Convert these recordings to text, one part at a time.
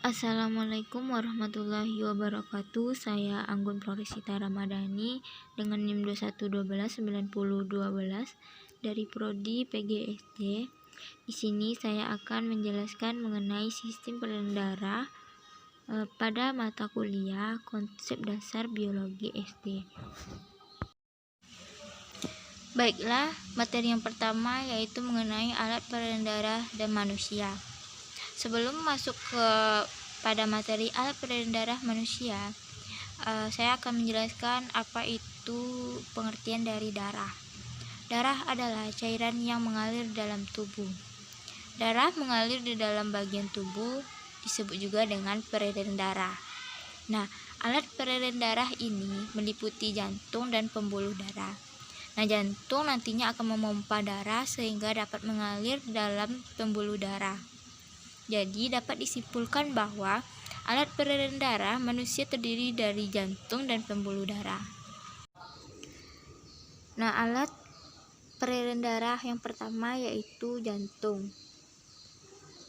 Assalamualaikum warahmatullahi wabarakatuh. Saya Anggun Florisita Ramadhani dengan NIM 21129012 dari Prodi PGSD. Di sini saya akan menjelaskan mengenai sistem peredaran darah pada mata kuliah Konsep Dasar Biologi SD. Baiklah, materi yang pertama yaitu mengenai alat peredaran darah dan manusia. Sebelum masuk pada materi alat peredaran darah manusia, saya akan menjelaskan apa itu pengertian dari darah. Darah adalah cairan yang mengalir dalam tubuh. Darah mengalir di dalam bagian tubuh, disebut juga dengan peredaran darah. Nah, alat peredaran darah ini meliputi jantung dan pembuluh darah. Nah, jantung nantinya akan memompa darah sehingga dapat mengalir dalam pembuluh darah. Jadi dapat disimpulkan bahwa alat peredaran darah manusia terdiri dari jantung dan pembuluh darah. Nah, alat peredaran darah yang pertama yaitu jantung.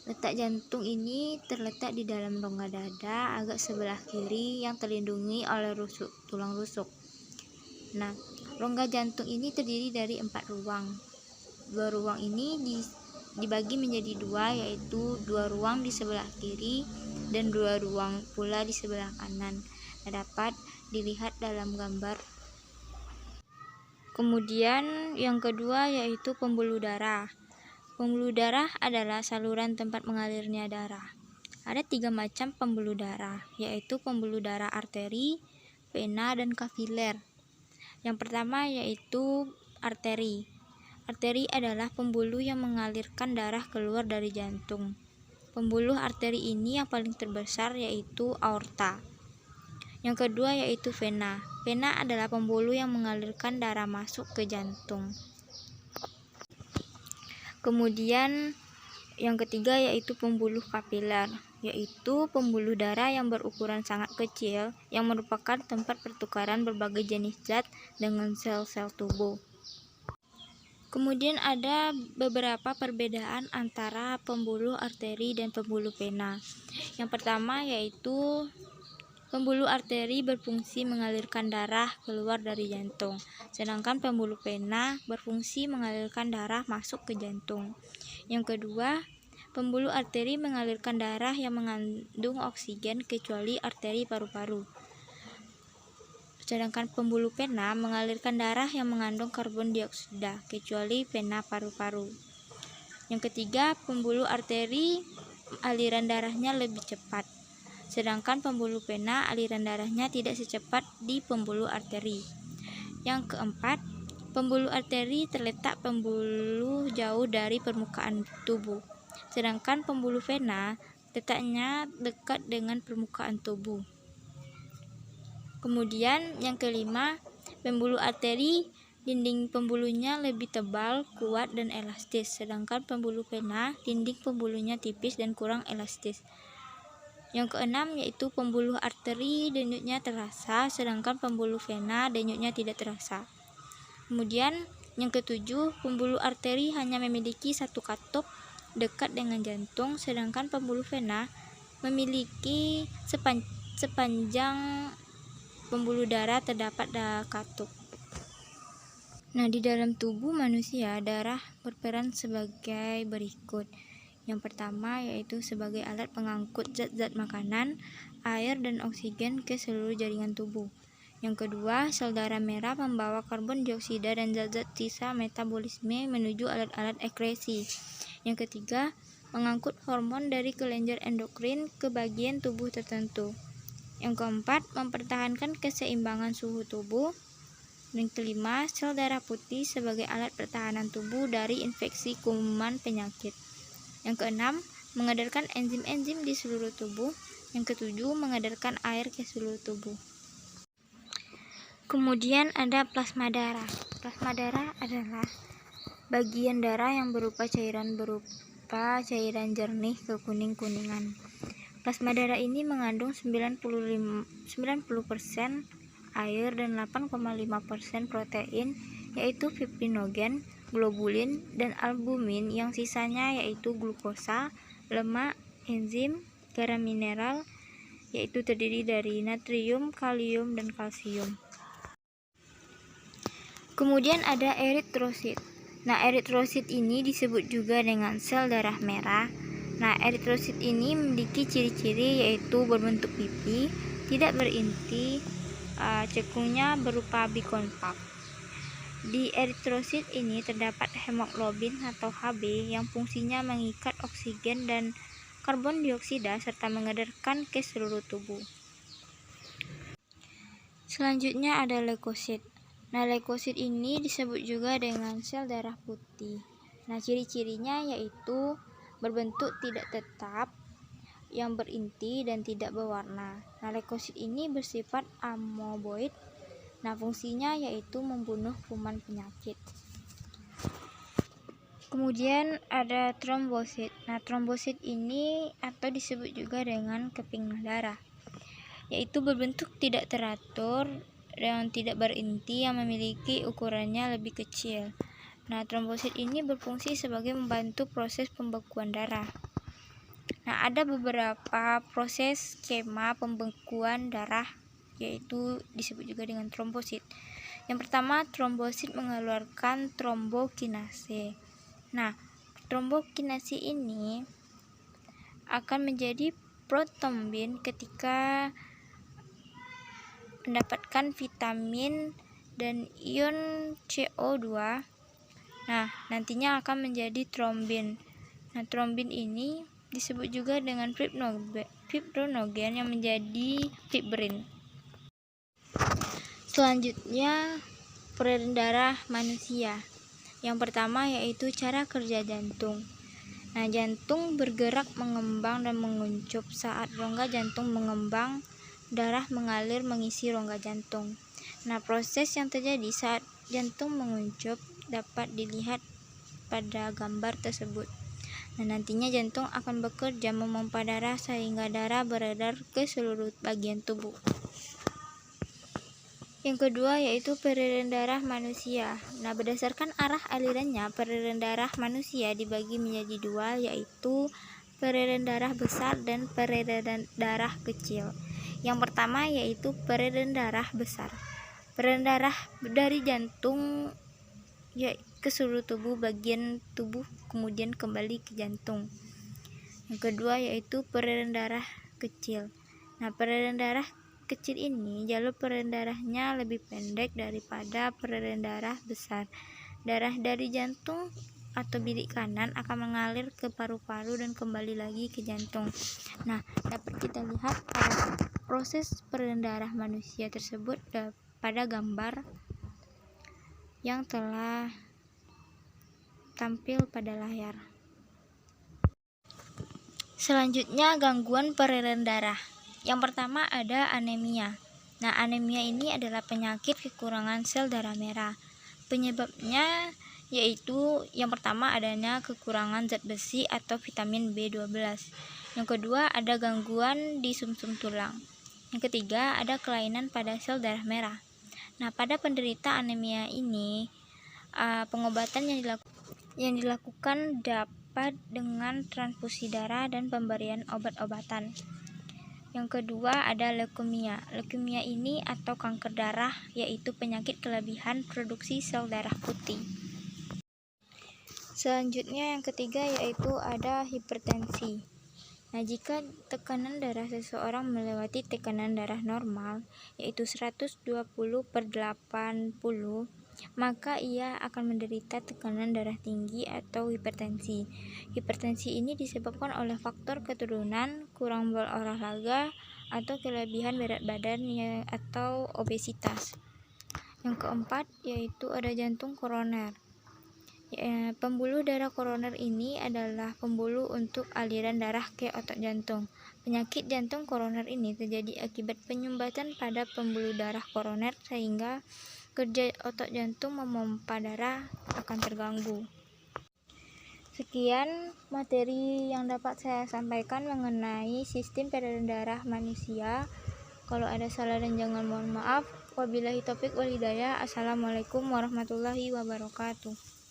Letak jantung ini terletak di dalam rongga dada agak sebelah kiri yang terlindungi oleh tulang rusuk. Nah, rongga jantung ini terdiri dari 4 ruang. 2 ruang ini dibagi menjadi 2, yaitu 2 ruang di sebelah kiri dan 2 ruang pula di sebelah kanan. Nah, dapat dilihat dalam gambar. Kemudian yang kedua yaitu pembuluh darah. Pembuluh darah adalah saluran tempat mengalirnya darah. Ada 3 macam pembuluh darah, yaitu pembuluh darah arteri, vena, dan kapiler. Yang pertama yaitu arteri. Arteri adalah pembuluh yang mengalirkan darah keluar dari jantung. Pembuluh arteri ini yang paling terbesar yaitu aorta. Yang kedua yaitu vena. Vena adalah pembuluh yang mengalirkan darah masuk ke jantung. Kemudian yang ketiga yaitu pembuluh kapiler, yaitu pembuluh darah yang berukuran sangat kecil yang merupakan tempat pertukaran berbagai jenis zat dengan sel-sel tubuh. Kemudian ada beberapa perbedaan antara pembuluh arteri dan pembuluh vena. Yang pertama yaitu pembuluh arteri berfungsi mengalirkan darah keluar dari jantung, sedangkan pembuluh vena berfungsi mengalirkan darah masuk ke jantung. Yang kedua, pembuluh arteri mengalirkan darah yang mengandung oksigen kecuali arteri paru-paru. Sedangkan pembuluh vena mengalirkan darah yang mengandung karbon dioksida kecuali vena paru-paru. Yang ketiga, pembuluh arteri aliran darahnya lebih cepat. Sedangkan pembuluh vena aliran darahnya tidak secepat di pembuluh arteri. Yang keempat, pembuluh arteri terletak pembuluh jauh dari permukaan tubuh. Sedangkan pembuluh vena letaknya dekat dengan permukaan tubuh. Kemudian yang kelima, pembuluh arteri dinding pembuluhnya lebih tebal, kuat, dan elastis. Sedangkan pembuluh vena dinding pembuluhnya tipis dan kurang elastis. Yang keenam yaitu pembuluh arteri denyutnya terasa, sedangkan pembuluh vena denyutnya tidak terasa. Kemudian yang ketujuh, pembuluh arteri hanya memiliki satu katup dekat dengan jantung, sedangkan pembuluh vena memiliki sepanjang pembuluh darah terdapat katup. Nah, di dalam tubuh manusia, darah berperan sebagai berikut. Yang pertama yaitu sebagai alat pengangkut zat-zat makanan, air, dan oksigen ke seluruh jaringan tubuh. Yang kedua, sel darah merah membawa karbon dioksida dan zat-zat sisa metabolisme menuju alat-alat ekskresi. Yang ketiga, mengangkut hormon dari kelenjar endokrin ke bagian tubuh tertentu. Yang keempat, mempertahankan keseimbangan suhu tubuh. Yang kelima, sel darah putih sebagai alat pertahanan tubuh dari infeksi kuman penyakit. Yang keenam, mengedarkan enzim-enzim di seluruh tubuh. Yang ketujuh, mengedarkan air ke seluruh tubuh. Kemudian ada plasma darah. Plasma darah adalah bagian darah yang berupa cairan jernih ke kuning-kuningan. Plasma darah ini mengandung 90% air dan 8,5% protein, yaitu fibrinogen, globulin, dan albumin, yang sisanya yaitu glukosa, lemak, enzim, garam mineral, yaitu terdiri dari natrium, kalium, dan kalsium. Kemudian ada eritrosit. Nah, eritrosit ini disebut juga dengan sel darah merah. Nah, eritrosit ini memiliki ciri-ciri yaitu berbentuk pipi, tidak berinti, cekungnya berupa bikonkav. Di eritrosit ini terdapat hemoglobin atau Hb yang fungsinya mengikat oksigen dan karbon dioksida serta mengedarkan ke seluruh tubuh. Selanjutnya ada leukosit. Nah, leukosit ini disebut juga dengan sel darah putih. Nah, ciri-cirinya yaitu berbentuk tidak tetap, yang berinti dan tidak berwarna. Nah, leukosit ini bersifat amoeboid. Nah, fungsinya yaitu membunuh kuman penyakit. Kemudian ada trombosit. Nah, trombosit ini atau disebut juga dengan keping darah, yaitu berbentuk tidak teratur dan tidak berinti yang memiliki ukurannya lebih kecil. Nah, trombosit ini berfungsi sebagai membantu proses pembekuan darah. Nah, ada beberapa proses skema pembekuan darah yaitu disebut juga dengan trombosit. Yang pertama, trombosit mengeluarkan trombokinase. Nah, trombokinase ini akan menjadi protrombin ketika mendapatkan vitamin dan ion CO2. Nah, nantinya akan menjadi trombin. Nah, trombin ini disebut juga dengan fibrinogen yang menjadi fibrin. Selanjutnya, peredaran darah manusia. Yang pertama yaitu cara kerja jantung. Nah, jantung bergerak mengembang dan menguncup. Saat rongga jantung mengembang, darah mengalir mengisi rongga jantung. Nah, proses yang terjadi saat jantung menguncup dapat dilihat pada gambar tersebut. Nah, nantinya jantung akan bekerja memompa darah sehingga darah beredar ke seluruh bagian tubuh. Yang kedua yaitu peredaran darah manusia. Nah, berdasarkan arah alirannya, peredaran darah manusia dibagi menjadi dua, yaitu peredaran darah besar dan peredaran darah kecil. Yang pertama yaitu peredaran darah besar. Peredaran darah dari jantung ke seluruh bagian tubuh kemudian kembali ke jantung. Yang kedua yaitu peredaran darah kecil. Nah, peredaran darah kecil ini jalur peredaran darahnya lebih pendek daripada peredaran darah besar. Darah dari jantung atau bilik kanan akan mengalir ke paru-paru dan kembali lagi ke jantung. Nah, dapat kita lihat proses peredaran darah manusia tersebut pada gambar yang telah tampil pada layar. Selanjutnya, gangguan peredaran darah. Yang pertama ada anemia. Nah, anemia ini adalah penyakit kekurangan sel darah merah. Penyebabnya yaitu yang pertama adanya kekurangan zat besi atau vitamin B12. Yang kedua ada gangguan di sumsum tulang. Yang ketiga ada kelainan pada sel darah merah. Nah, pada penderita anemia ini pengobatan yang dilakukan dapat dengan transfusi darah dan pemberian obat-obatan. Yang kedua ada leukemia. Leukemia ini atau kanker darah yaitu penyakit kelebihan produksi sel darah putih. Selanjutnya yang ketiga yaitu ada hipertensi. Nah, jika tekanan darah seseorang melewati tekanan darah normal yaitu 120/80, maka ia akan menderita tekanan darah tinggi atau hipertensi. Hipertensi ini disebabkan oleh faktor keturunan, kurang berolahraga, atau kelebihan berat badan atau obesitas. Yang keempat yaitu ada jantung koroner. Pembuluh darah koroner ini adalah pembuluh untuk aliran darah ke otot jantung. Penyakit jantung koroner ini terjadi akibat penyumbatan pada pembuluh darah koroner sehingga kerja otot jantung memompa darah akan terganggu. Sekian materi yang dapat saya sampaikan mengenai sistem peredaran darah manusia. Kalau ada salah dan jangan mohon maaf. Wabillahi taufik wal hidayah. Assalamualaikum warahmatullahi wabarakatuh.